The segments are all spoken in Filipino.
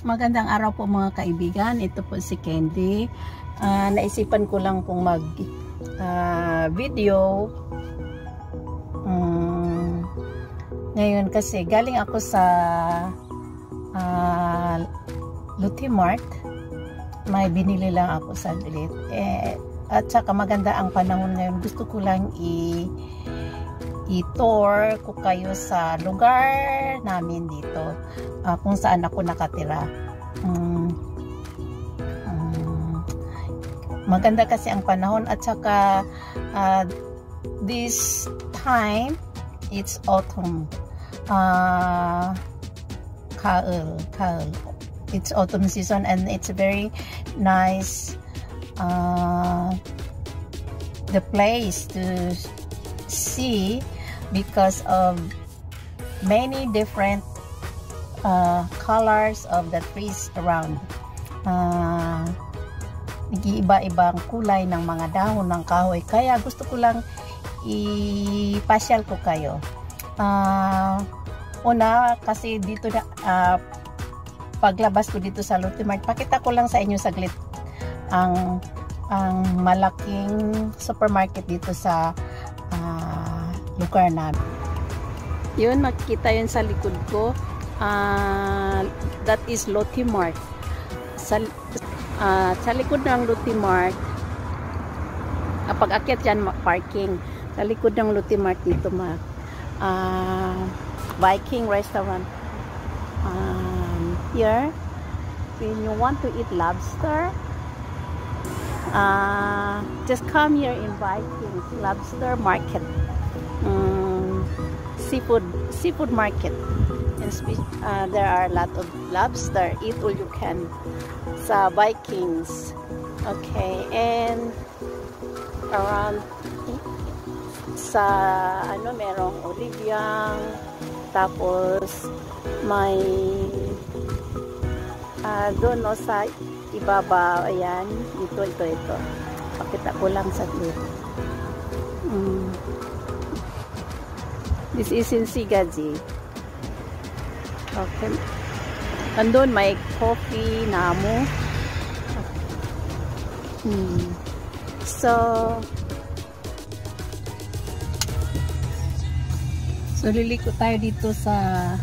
Magandang araw po mga kaibigan. Ito po si Candy. Naisipan ko lang pong mag video ngayon kasi galing ako sa Lutimart. May binili lang ako saglit. At saka maganda ang panahon ngayon. Gusto ko lang i-tour ko kayo sa lugar namin dito, kung saan ako nakatira. Maganda kasi ang panahon at saka this time it's autumn. Kaul. It's autumn season and it's very nice, the place to see because of many different colors of the trees around. Nag-iiba-ibang kulay ng mga dahon ng kahoy, kaya gusto ko lang ipasyal ko kayo. Una kasi dito na paglabas ko dito sa Lutimart, pakita ko lang sa inyo saglit ang malaking supermarket dito sa lugar namin. Yun, makikita yun sa likod ko. That is Lutimart. Sa likod ng Lutimart, pag akyat yan, parking. Sa likod ng Lutimart dito, Viking restaurant. Here, when you want to eat lobster, just come here in Viking lobster market, seafood market, and there are a lot of lobster. Eat all you can sa Vikings. Okay, and around sa merong Oliviang, tapos may doon sa ibaba, ayan, ito. Pakita ko lang sa dito. This is in Sigaji. Okay. Andun may coffee namo. So liliko tayo dito sa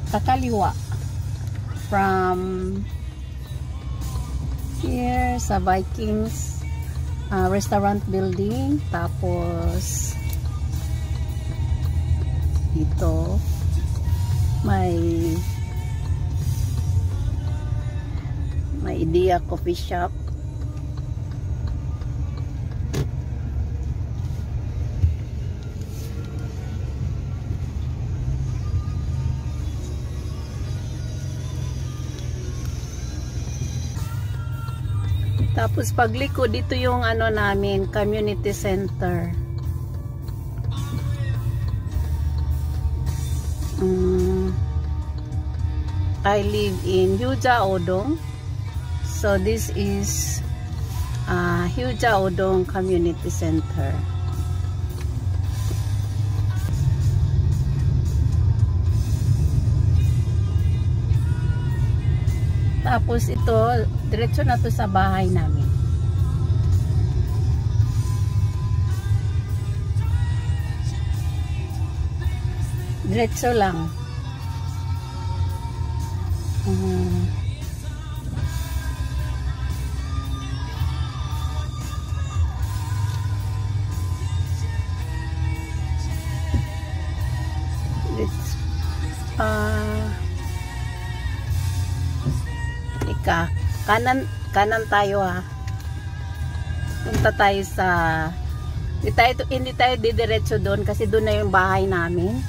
kakaliwa from here sa Vikings restaurant building, tapos dito may Idea coffee shop. Tapos pagliko dito yung namin, community center. I live in Hyuja Odong. So this is Hyuja Odong Community Center. Tapos ito, diretso na to sa bahay namin. Diretso lang. Kanan tayo ha. Punta tayo sa hindi tayo didiretso doon kasi doon na yung bahay namin.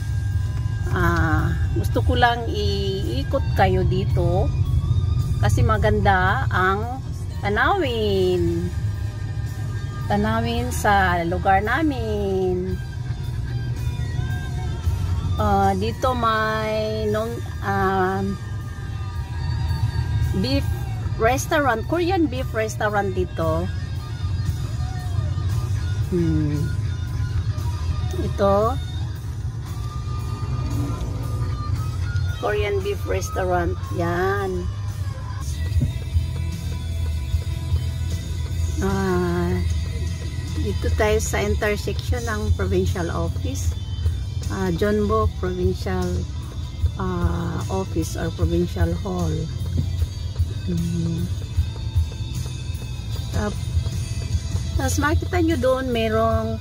Gusto ko lang iikot kayo dito kasi maganda ang tanawin sa lugar namin. Dito may beef restaurant, Korean beef restaurant dito. Ito, Korean beef restaurant. Yan. Dito tayo sa intersection ng provincial office. Jeonbuk Provincial Office or Provincial Hall. Tapos makikita nyo doon merong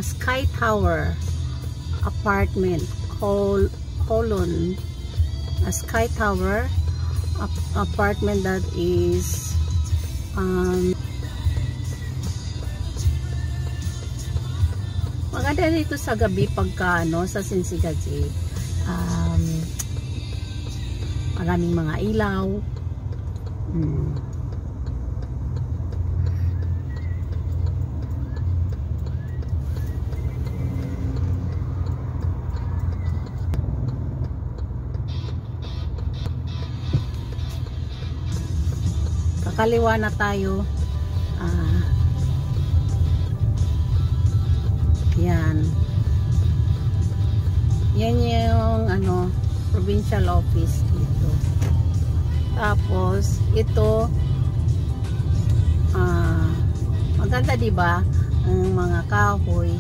Sky Tower apartment colon Sky Tower apartment that is maganda dito sa gabi pagka sa Sinsigaji. Maraming mga ilaw. Kakaliwa na tayo. Yan. Yan yung provincial office dito. Tapos ito maganda, 'di ba? Ang mga kahoy.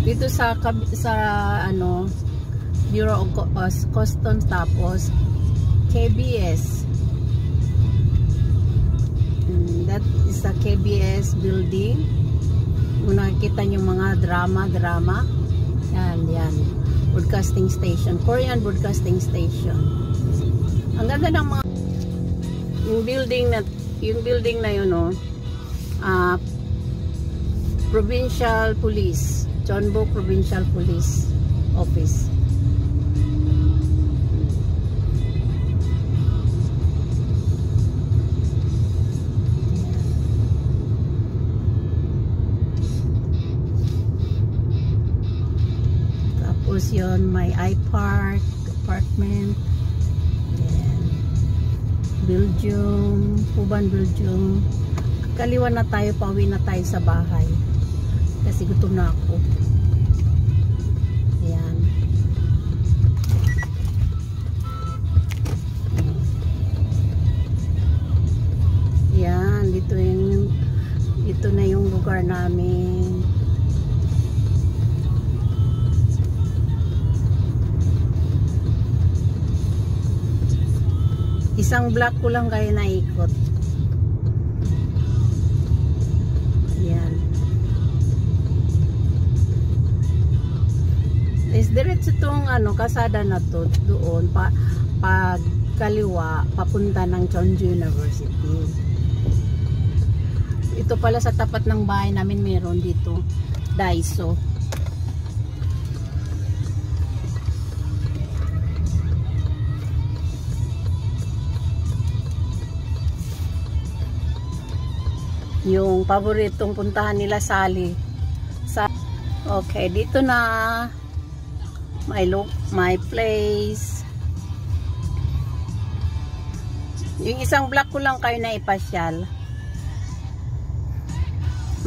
Dito sa Bureau of Customs, tapos KBS. That is the KBS building. Kung nakikita nyo mga drama. Yan. Broadcasting station. Korean Broadcasting Station. Ang ganda ng mga yung building na yun, Provincial Police. Jeonbuk Provincial Police Office. Tapos yun, may iPark apartment. Ayan. Belgium, Puban, Belgium. Kaliwa na tayo, pauwi na tayo sa bahay. Kasi gutom na ako. Ayan. Ayan, dito na yung lugar namin. Isang block ko lang kayo naikot. Ayan. Is diretso itong kasada na to doon pag kaliwa papunta ng Jeonju University. Ito pala sa tapat ng bahay namin meron dito Daiso. Yung paboritong puntahan nila Sally. Okay, dito na my place. Yung isang block ko lang kayo na ipasyal.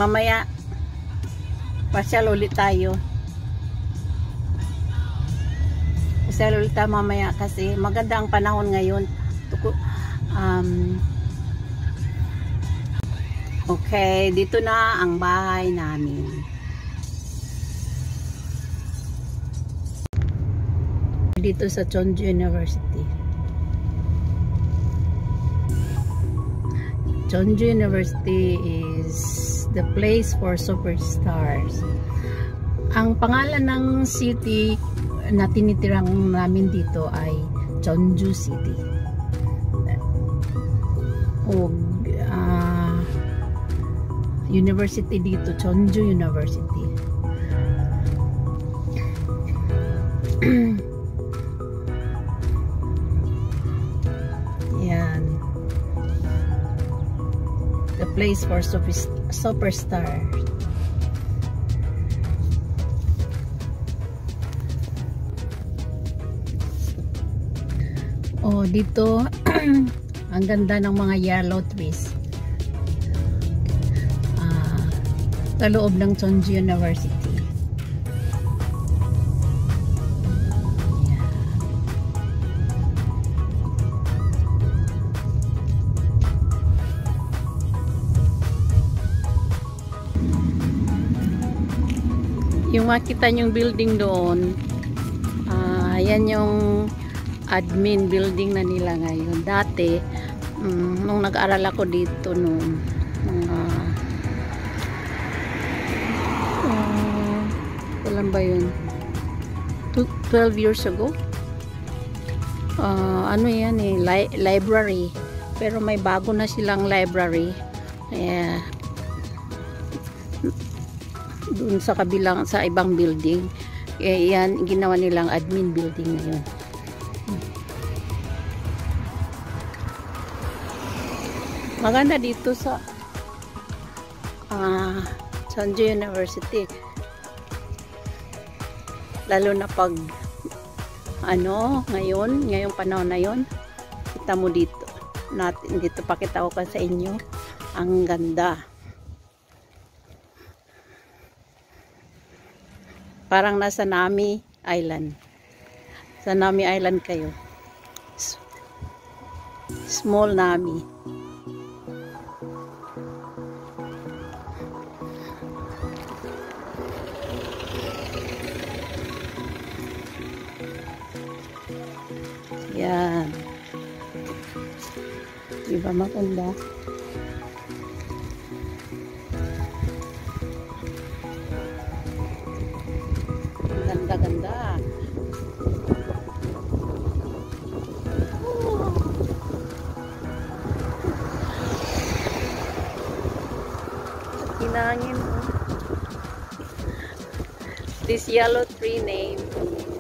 Mamaya pasyal ulit tayo. Pasyal ulit tayo mamaya kasi maganda ang panahon ngayon. Okay, dito na ang bahay namin. Dito sa Jeonju University. Jeonju University is the place for superstars. Ang pangalan ng city na tinitirang namin dito ay Jeonju City. University dito, Jeonju University. Yan. The place for superstar. Oh, dito ang ganda ng mga yellow trees. Sa loob ng Chunju University. Yung makita yung building doon, yan yung admin building na nila ngayon. Dati, nung nag-aaral ako dito noon, kailan ba yun? 12 years ago? Ano yan eh, library. Pero may bago na silang library. Doon sa kabilang, sa ibang building. Yan, ginawa nilang admin building ngayon. Maganda dito sa Chunju University. Lalo na pag ngayong panahon na yon, kita mo dito. Dito pakita ko sa inyo. Ang ganda. Parang nasa Nami Island. Sa Nami Island kayo. Small Nami. Yan. Diba maganda? Ganda-ganda. Hinangin. This yellow tree name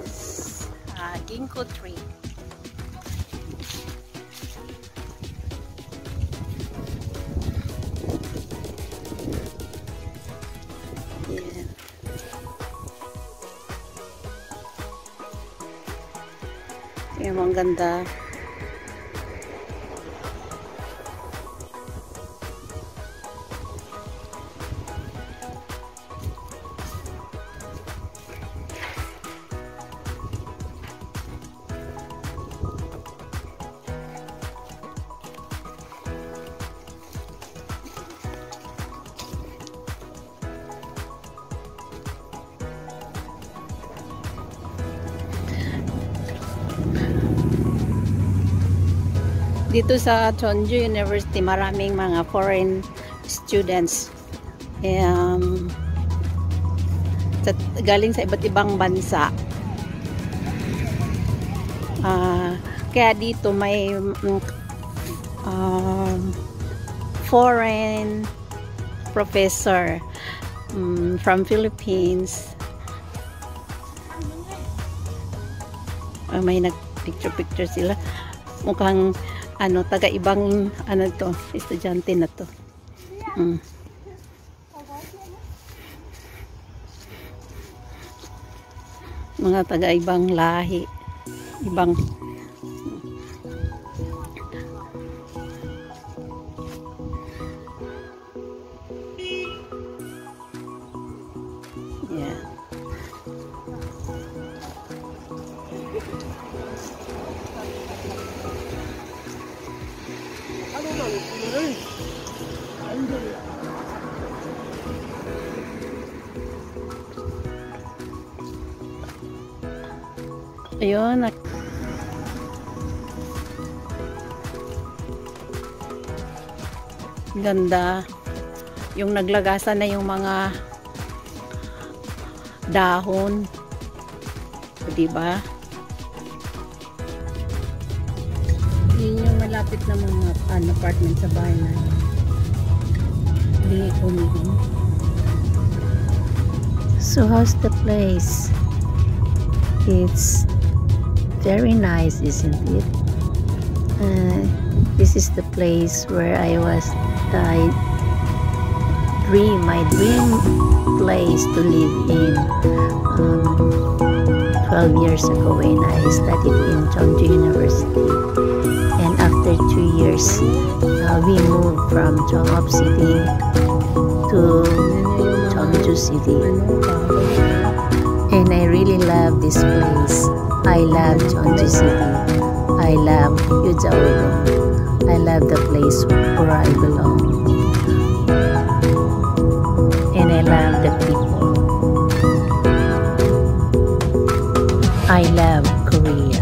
is ginkgo tree. Yung ang ganda. Dito sa Chunju University, maraming mga foreign students. Galing sa iba't ibang bansa. Kaya dito may foreign professor from Philippines. May nag-picture sila. Mukhang taga-ibang to, estudyante na to. Mga taga-ibang lahi. Ibang yeah. Ayun, ganda. Yung naglagasan na yung mga dahon, diba? Yun yung malapit na mga apartment sa bahay na hindi kumigin. So how's the place? It's very nice, isn't it? This is the place where my dream place to live in 12 years ago when I studied in Jeonju University. And after 2 years, we moved from Cheongop City to Jeonju City. And I really love this place. I love Jeonju City. I love Yujaodong. I love the place where I belong. And I love the people. I love Korea.